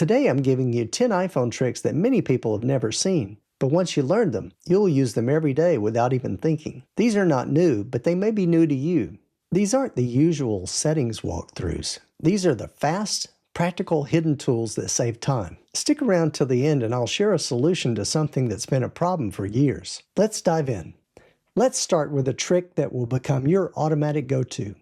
Today I'm giving you 10 iPhone tricks that many people have never seen. But once you learn them, you'll use them every day without even thinking. These are not new, but they may be new to you. These aren't the usual settings walkthroughs. These are the fast, practical hidden tools that save time. Stick around till the end and I'll share a solution to something that's been a problem for years. Let's dive in. Let's start with a trick that will become your automatic go-to.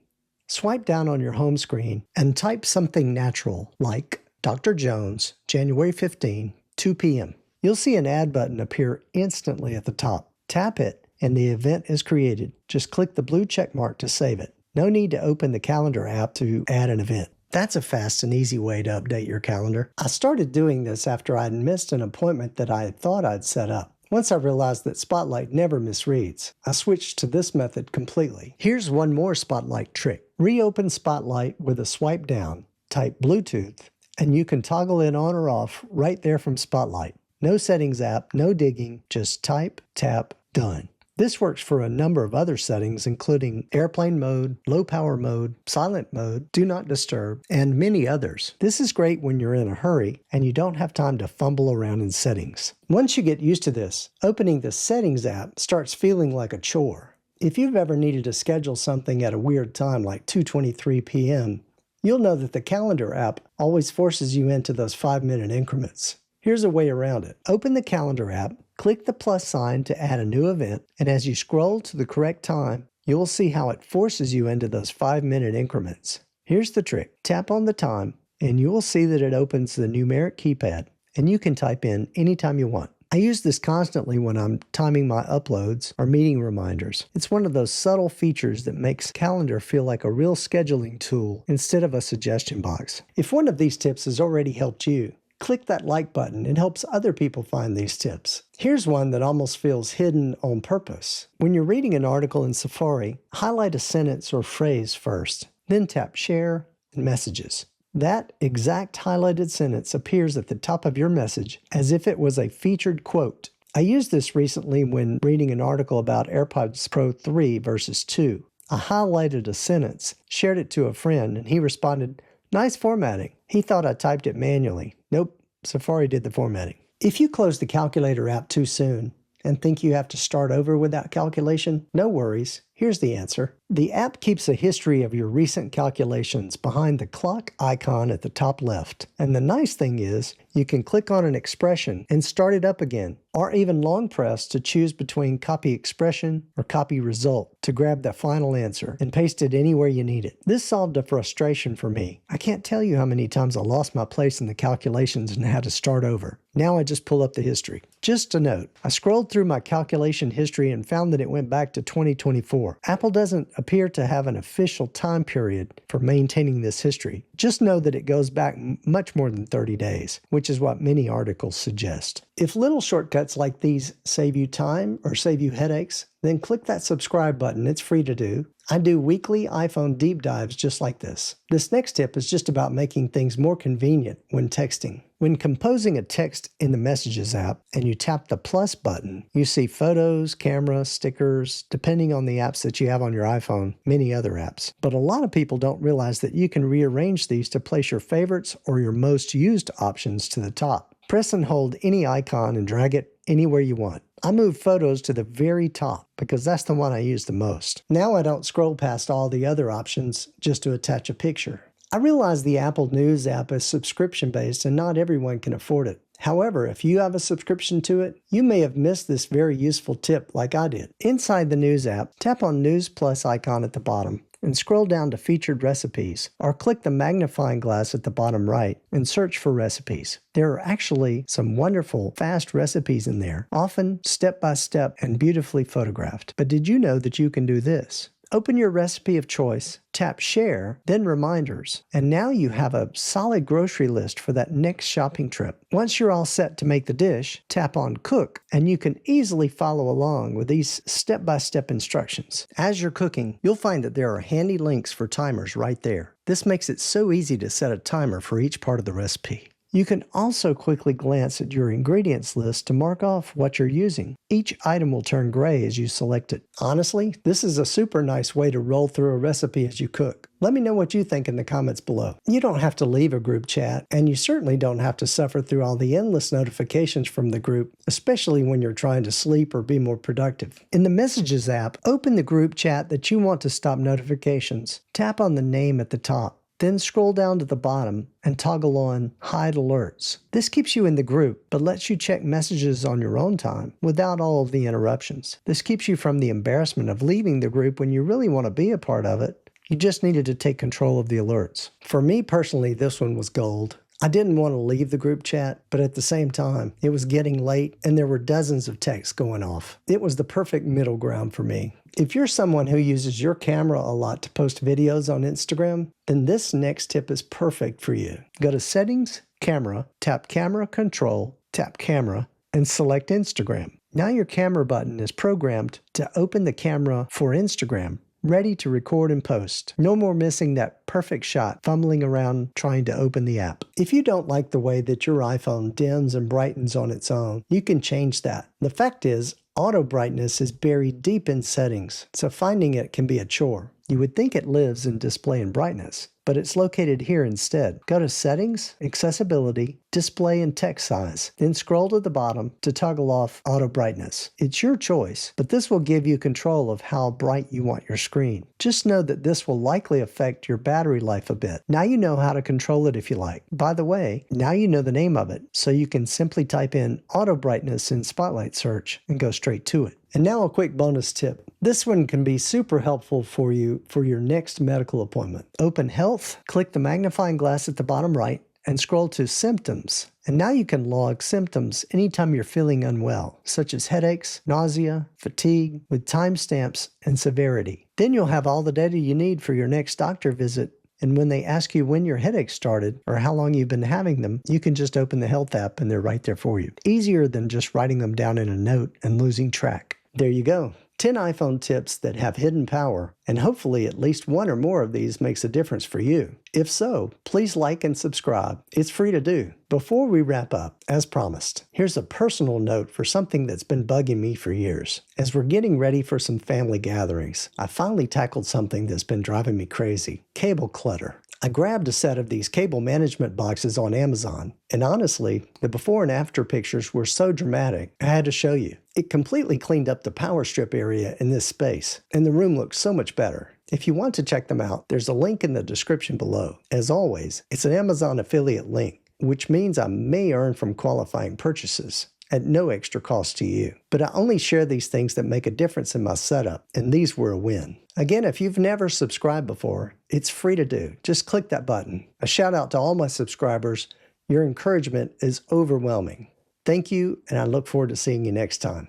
Swipe down on your home screen and type something natural like Dr. Jones, January 15, 2 p.m. You'll see an add button appear instantly at the top. Tap it and the event is created. Just click the blue check mark to save it. No need to open the calendar app to add an event. That's a fast and easy way to update your calendar. I started doing this after I'd missed an appointment that I had thought I'd set up. Once I realized that Spotlight never misreads, I switched to this method completely. Here's one more Spotlight trick. Reopen Spotlight with a swipe down, type Bluetooth, and you can toggle it on or off right there from Spotlight. No settings app, no digging, just type, tap, done. This works for a number of other settings, including airplane mode, low power mode, silent mode, do not disturb, and many others. This is great when you're in a hurry and you don't have time to fumble around in settings. Once you get used to this, opening the settings app starts feeling like a chore. If you've ever needed to schedule something at a weird time like 2:23 p.m., you'll know that the calendar app always forces you into those 5-minute increments. Here's a way around it. Open the calendar app, click the plus sign to add a new event, and as you scroll to the correct time, you'll see how it forces you into those 5-minute increments. Here's the trick. Tap on the time, and you will see that it opens the numeric keypad, and you can type in anytime you want. I use this constantly when I'm timing my uploads or meeting reminders. It's one of those subtle features that makes calendar feel like a real scheduling tool instead of a suggestion box. If one of these tips has already helped you, click that like button. It helps other people find these tips. Here's one that almost feels hidden on purpose. When you're reading an article in Safari, highlight a sentence or phrase first, then tap Share and Messages. That exact highlighted sentence appears at the top of your message as if it was a featured quote. I used this recently when reading an article about AirPods Pro 3 versus 2. I highlighted a sentence, shared it to a friend, and he responded, "Nice formatting." He thought I typed it manually. Nope, Safari did the formatting. If you close the calculator app too soon and think you have to start over with that calculation, no worries. Here's the answer. The app keeps a history of your recent calculations behind the clock icon at the top left. And the nice thing is, you can click on an expression and start it up again, or even long press to choose between copy expression or copy result to grab the final answer and paste it anywhere you need it. This solved a frustration for me. I can't tell you how many times I lost my place in the calculations and had to start over. Now I just pull up the history. Just a note, I scrolled through my calculation history and found that it went back to 2024. Apple doesn't appear to have an official time period for maintaining this history. Just know that it goes back much more than 30 days, which is what many articles suggest. If little shortcuts like these save you time or save you headaches, then click that subscribe button. It's free to do. I do weekly iPhone deep dives just like this. This next tip is just about making things more convenient when texting. When composing a text in the Messages app and you tap the plus button, you see photos, cameras, stickers, depending on the apps that you have on your iPhone, many other apps. But a lot of people don't realize that you can rearrange these to place your favorites or your most used options to the top. Press and hold any icon and drag it anywhere you want. I move photos to the very top because that's the one I use the most. Now I don't scroll past all the other options just to attach a picture. I realize the Apple News app is subscription-based and not everyone can afford it. However, if you have a subscription to it, you may have missed this very useful tip like I did. Inside the News app, tap on News Plus icon at the bottom and scroll down to Featured Recipes, or click the magnifying glass at the bottom right and search for recipes. There are actually some wonderful, fast recipes in there, often step-by-step and beautifully photographed. But did you know that you can do this? Open your recipe of choice, tap Share, then Reminders, and now you have a solid grocery list for that next shopping trip. Once you're all set to make the dish, tap on Cook, and you can easily follow along with these step-by-step instructions. As you're cooking, you'll find that there are handy links for timers right there. This makes it so easy to set a timer for each part of the recipe. You can also quickly glance at your ingredients list to mark off what you're using. Each item will turn gray as you select it. Honestly, this is a super nice way to roll through a recipe as you cook. Let me know what you think in the comments below. You don't have to leave a group chat, and you certainly don't have to suffer through all the endless notifications from the group, especially when you're trying to sleep or be more productive. In the Messages app, open the group chat that you want to stop notifications. Tap on the name at the top. Then scroll down to the bottom and toggle on Hide Alerts. This keeps you in the group, but lets you check messages on your own time without all of the interruptions. This keeps you from the embarrassment of leaving the group when you really want to be a part of it. You just needed to take control of the alerts. For me personally, this one was gold. I didn't want to leave the group chat, but at the same time, it was getting late and there were dozens of texts going off. It was the perfect middle ground for me. If you're someone who uses your camera a lot to post videos on Instagram, then this next tip is perfect for you. Go to Settings, Camera, tap Camera Control, tap Camera, and select Instagram. Now your camera button is programmed to open the camera for Instagram, ready to record and post. No more missing that perfect shot, fumbling around trying to open the app. If you don't like the way that your iPhone dims and brightens on its own, you can change that. The fact is, auto brightness is buried deep in settings, so finding it can be a chore. You would think it lives in display and brightness, but it's located here instead. Go to Settings, Accessibility, Display and Text Size, then scroll to the bottom to toggle off auto brightness. It's your choice, but this will give you control of how bright you want your screen. Just know that this will likely affect your battery life a bit. Now you know how to control it if you like. By the way, now you know the name of it, so you can simply type in auto brightness in Spotlight search and go straight to it. And now a quick bonus tip. This one can be super helpful for you for your next medical appointment. Open Health, click the magnifying glass at the bottom right, and scroll to Symptoms. And now you can log symptoms anytime you're feeling unwell, such as headaches, nausea, fatigue, with timestamps and severity. Then you'll have all the data you need for your next doctor visit. And when they ask you when your headache started or how long you've been having them, you can just open the Health app and they're right there for you. Easier than just writing them down in a note and losing track. There you go. 10 iPhone tips that have hidden power, and hopefully at least one or more of these makes a difference for you. If so, please like and subscribe. It's free to do. Before we wrap up, as promised, here's a personal note for something that's been bugging me for years. As we're getting ready for some family gatherings, I finally tackled something that's been driving me crazy: cable clutter. I grabbed a set of these cable management boxes on Amazon, and honestly, the before and after pictures were so dramatic, I had to show you. It completely cleaned up the power strip area in this space, and the room looks so much better. If you want to check them out, there's a link in the description below. As always, it's an Amazon affiliate link, which means I may earn from qualifying purchases at no extra cost to you. But I only share these things that make a difference in my setup, and these were a win. Again, if you've never subscribed before, it's free to do. Just click that button. A shout out to all my subscribers. Your encouragement is overwhelming. Thank you, and I look forward to seeing you next time.